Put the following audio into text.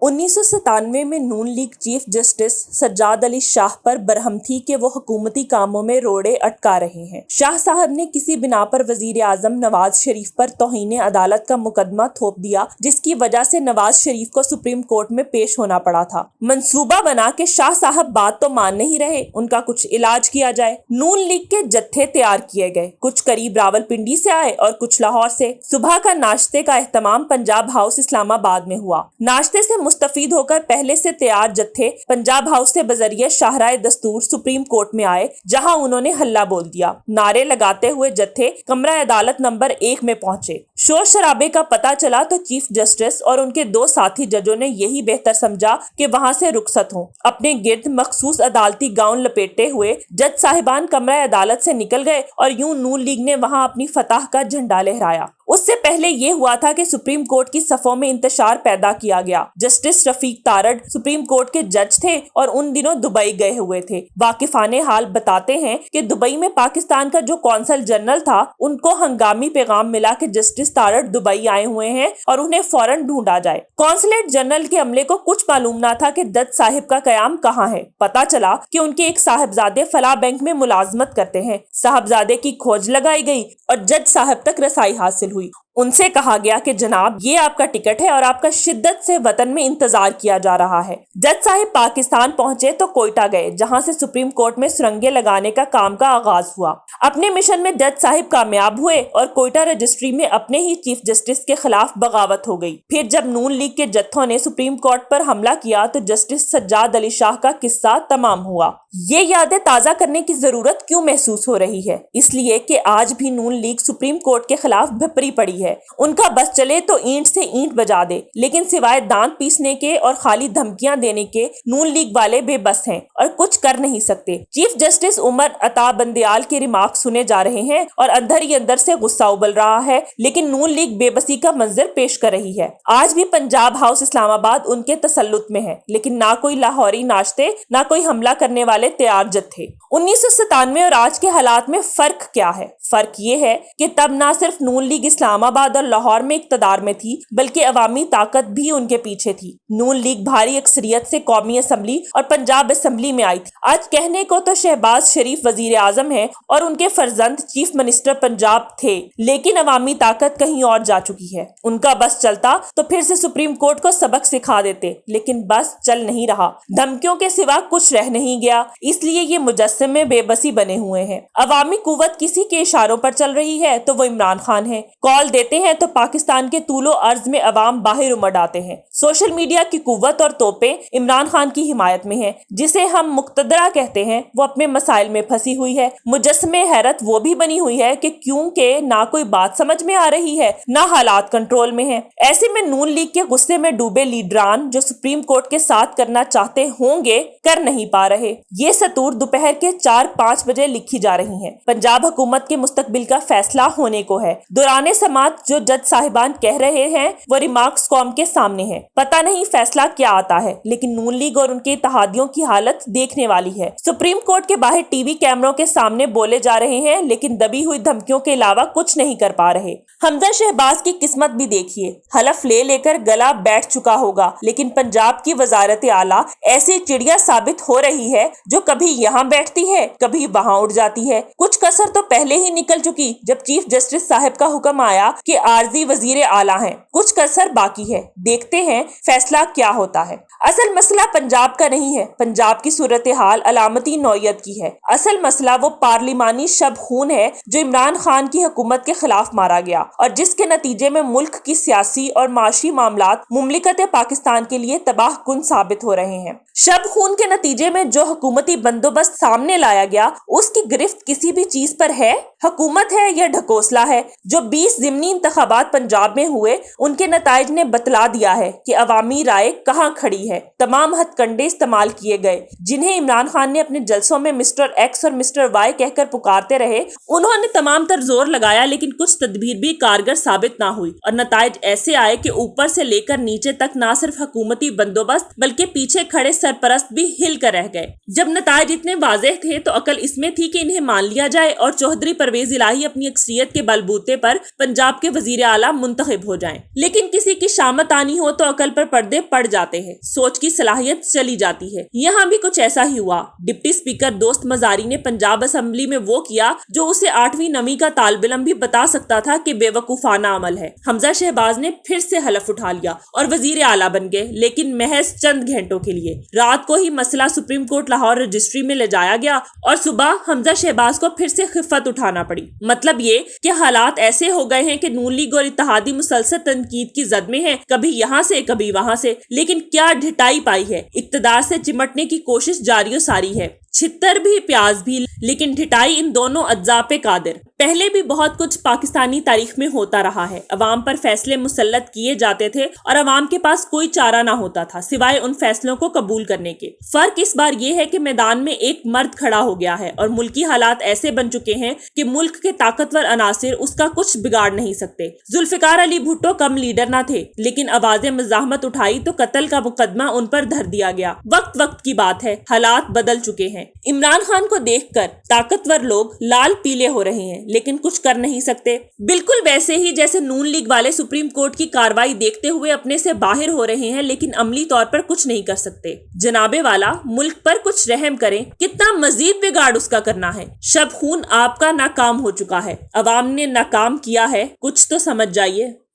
1997 में Noon league chief justice Sajjad Ali Shah पर बरहम थी कि वो हुकूमती कामों में रोड़े अटका रहे हैं। शाह साहब ने किसी बिना पर वजीर आजम नवाज शरीफ पर तौहीन अदालत का मुकदमा थोप दिया, जिसकी वजह से नवाज शरीफ को सुप्रीम कोर्ट में पेश होना पड़ा था। मंसूबा बना के शाह साहब बात तो मान नहीं रहे, उनका कुछ इलाज किया जाए। नून लीग के जत्थे तैयार किए गए, कुछ करीब रावलपिंडी से आए और कुछ लाहौर से। सुबह का नाश्ते का एहतमाम पंजाब हाउस इस्लामाबाद में हुआ। नाश्ते से मुस्तफीद होकर पहले से तैयार जत्थे पंजाब हाउस से बजरिए शाहराए दस्तूर सुप्रीम कोर्ट में आए, जहां उन्होंने हल्ला बोल दिया। नारे लगाते हुए जत्थे कमरा अदालत नंबर 1 में पहुंचे। शोर शराबे का पता चला तो चीफ जस्टिस और उनके 2 साथी जजों ने यही बेहतर समझा कि वहां से रुखसत हों। अपने गिर्द मखसूस अदालती गाउन लपेटे हुए जज साहिबान कमरा अदालत से निकल गए और यूं नून लीग ने वहां अपनी फतह का झंडा लहराया। उससे पहले ये हुआ था कि सुप्रीम कोर्ट की सफों में इंतशार पैदा किया गया। Justice Rafiq Tarar supreme court के जज थे और उन दिनों दुबई गए हुए थे। वाकिफाने हाल बताते हैं कि दुबई में पाकिस्तान का जो कौंसल जनरल था, उनको हंगामी पैगाम मिला कि जस्टिस तारड़ दुबई आए हुए हैं और उन्हें फौरन ढूंढा जाए। कौंसलेट जनरल के अमले को कुछ मालूम न था कि जज साहिब का कयाम कहाँ है। पता चला कि उनके एक साहिबजादे फलाह बैंक में मुलाजमत करते हैं। साहिबजादे की खोज लगाई गई और जज साहब तक रसाई हासिल हुई। उनसे कहा गया कि जनाब, ये आपका टिकट है और आपका शिद्दत से वतन में इंतजार किया जा रहा है। जज साहिब पाकिस्तान पहुंचे तो कोयटा गए, जहां से सुप्रीम कोर्ट में सुरंगें लगाने का काम का आगाज हुआ। अपने मिशन में जज साहिब कामयाब हुए और कोयटा रजिस्ट्री में अपने ही चीफ जस्टिस के खिलाफ बगावत हो गई। फिर जब नून लीग के जत्थों ने सुप्रीम कोर्ट पर हमला किया तो जस्टिस सज्जाद अली शाह का किस्सा तमाम हुआ। ये यादें ताजा करने की जरूरत क्यों महसूस हो रही है? इसलिए कि आज भी नून लीग सुप्रीम कोर्ट के खिलाफ भपरी पड़ी है। उनका बस चले तो ईंट से ईंट बजा दे, लेकिन सिवाय दांत पीसने के और खाली धमकियां देने के नून लीग वाले बेबस हैं और कुछ कर नहीं सकते। चीफ जस्टिस उमर अता बंदयाल के रिमार्क सुने जा रहे हैं और अंदर ही अंदर से गुस्सा उबल रहा है, लेकिन नून लीग बेबसी का मंजर पेश कर रही है। आज भी पंजाब हाउस इस्लामाबाद उनके तसल्लुत में है, लेकिन ना कोई लाहौरी नाश्ते, ना कोई हमला करने वाले तैयार जत्थे। 1997 और आज के हालात में फर्क क्या है? फर्क ये है कि तब ना सिर्फ नून लीग इस्लामाबाद और लाहौर में इक्तदार में थी, बल्कि अवामी ताकत भी उनके पीछे थी। नून लीग भारी अक्सरियत से कौमी असम्बली और पंजाब असम्बली में आई थी। आज कहने को तो शहबाज शरीफ वजीर आजम है और उनके फर्जंद चीफ मिनिस्टर पंजाब थे, लेकिन अवामी ताकत कहीं और जा चुकी है। उनका बस चलता तो फिर से सुप्रीम कोर्ट को सबक सिखा देते, लेकिन बस चल नहीं रहा। धमकियों के सिवा कुछ रह नहीं गया, इसलिए ये मुजस्समे बेबसी बने हुए हैं। अवामी कुव्वत किसी के इशारों पर चल रही है तो वो इमरान खान है। कॉल देते हैं तो पाकिस्तान के तूलो अर्ज में अवाम बाहर उमड़ आते हैं। सोशल मीडिया की कुव्वत और तोपें इमरान खान की हिमायत में है। जिसे हम मुक्तदरा कहते हैं, वो अपने मसाइल में फंसी हुई है। मुजस्समे हैरत वो भी बनी हुई है कि क्योंकि ना कोई बात समझ में आ रही है, ना हालात कंट्रोल में है। ऐसे में नून लीग के गुस्से में डूबे लीडरान जो सुप्रीम कोर्ट के साथ करना चाहते होंगे, कर नहीं पा रहे। ये सतूर दोपहर के 4-5 बजे लिखी जा रही है। पंजाब हुकूमत के मुस्तकबिल का फैसला होने को है। दौराने समात जो जज साहिबान कह रहे हैं वो रिमार्क्स कौम के सामने है। पता नहीं फैसला क्या आता है, लेकिन नून लीग और उनके इत्तेहादियों की हालत देखने वाली है। सुप्रीम कोर्ट के बाहर टीवी कैमरों के सामने बोले जा रहे हैं, लेकिन दबी हुई धमकियों के अलावा कुछ नहीं कर पा रहे। हमजा शहबाज की किस्मत भी देखिए, हलफ ले लेकर गला बैठ चुका होगा, लेकिन पंजाब की वजारत आला ऐसी चिड़िया साबित हो रही है जो कभी यहाँ बैठती है, कभी वहाँ उड़ जाती है। कुछ कसर तो पहले ही निकल चुकी जब चीफ जस्टिस साहब का हुक्म आया कि आर्जी वजीर आला हैं। कुछ कसर बाकी है, देखते हैं फैसला क्या होता है। असल मसला पंजाब का नहीं है, पंजाब की सूरत हाल अलामती नौयत की है। असल मसला वो पार्लिमानी शब खून है जो इमरान खान की हुकूमत के खिलाफ मारा गया और जिसके नतीजे में मुल्क की सियासी और माशी मामलात मुमलिकत पाकिस्तान के लिए तबाह कुन साबित हो रहे हैं। शब खून के नतीजे में जो हुकूमती बंदोबस्त सामने लाया गया, उसकी गिरफ्त किसी भी चीज पर है? हुकूमत है या ढकोसला है? जो 20 ज़िमनी इंतखाबात पंजाब में हुए, उनके नताइज ने बतला दिया है कि अवामी राय कहाँ खड़ी है। तमाम हथकंडे इस्तेमाल किए गए जिन्हें इमरान खान ने अपने जलसों में मिस्टर एक्स और मिस्टर वाई कहकर पुकारते रहे। उन्होंने तमाम तर जोर लगाया, लेकिन कुछ तदबीर भी कारगर साबित ना हुई और नताइज ऐसे आए कि ऊपर से लेकर नीचे तक ना सिर्फ हुकूमती बंदोबस्त बल्कि पीछे खड़े सरपरस्त भी हिल कर रह गए। जब नताइज इतने वाज़ेह थे तो अकल इसमें थी कि इन्हें मान लिया जाए और चौधरी परवेज इलाही अपनी अक्सरियत के बलबूते पर पंजाब آپ کے وزیر اعلیٰ منتخب ہو جائیں، لیکن کسی کی شامت آنی ہو تو عقل پر پردے پڑ جاتے ہیں، سوچ کی صلاحیت چلی جاتی ہے۔ یہاں بھی کچھ ایسا ہی ہوا۔ ڈپٹی اسپیکر دوست مزاری نے پنجاب اسمبلی میں وہ کیا جو اسے 8ویں 9ویں کا طالب علم بھی بتا سکتا تھا کہ بے وقوفانہ عمل ہے۔ حمزہ شہباز نے پھر سے حلف اٹھا لیا اور وزیر اعلیٰ بن گئے، لیکن محض چند گھنٹوں کے لیے۔ رات کو ہی مسئلہ سپریم کورٹ لاہور رجسٹری میں لے جایا گیا اور صبح حمزہ شہباز کو پھر سے خفت اٹھانا پڑی۔ مطلب یہ کہ حالات ایسے ہو گئے ہیں کہ نون لیگ اور اتحادی مسلسل تنقید کی زد میں ہیں، کبھی یہاں سے کبھی وہاں سے، لیکن کیا ڈھٹائی پائی ہے۔ اقتدار سے چمٹنے کی کوشش جاری و ساری ہے، چھتر بھی پیاز بھی، لیکن ڈھٹائی ان دونوں اجزاء پہ قادر۔ پہلے بھی بہت کچھ پاکستانی تاریخ میں ہوتا رہا ہے۔ عوام پر فیصلے مسلط کیے جاتے تھے اور عوام کے پاس کوئی چارہ نہ ہوتا تھا سوائے ان فیصلوں کو قبول کرنے کے۔ فرق اس بار یہ ہے کہ میدان میں ایک مرد کھڑا ہو گیا ہے اور ملکی حالات ایسے بن چکے ہیں کہ ملک کے طاقتور عناصر اس کا کچھ بگاڑ نہیں سکتے۔ ذوالفقار علی بھٹو کم لیڈر نہ تھے، لیکن آوازیں مزاحمت اٹھائی تو قتل کا مقدمہ ان پر دھر دیا گیا۔ وقت کی بات ہے، حالات بدل چکے ہیں۔ عمران خان کو دیکھ کر طاقتور لوگ لال پیلے ہو رہے ہیں، لیکن کچھ کر نہیں سکتے۔ بالکل ویسے ہی جیسے نون لیگ والے سپریم کورٹ کی کارروائی دیکھتے ہوئے اپنے سے باہر ہو رہے ہیں، لیکن عملی طور پر کچھ نہیں کر سکتے۔ جناب والا، ملک پر کچھ رحم کریں، کتنا مزید بگاڑ اس کا کرنا ہے۔ شب خون آپ کا ناکام ہو چکا ہے، عوام نے ناکام کیا ہے، کچھ تو سمجھ جائیے۔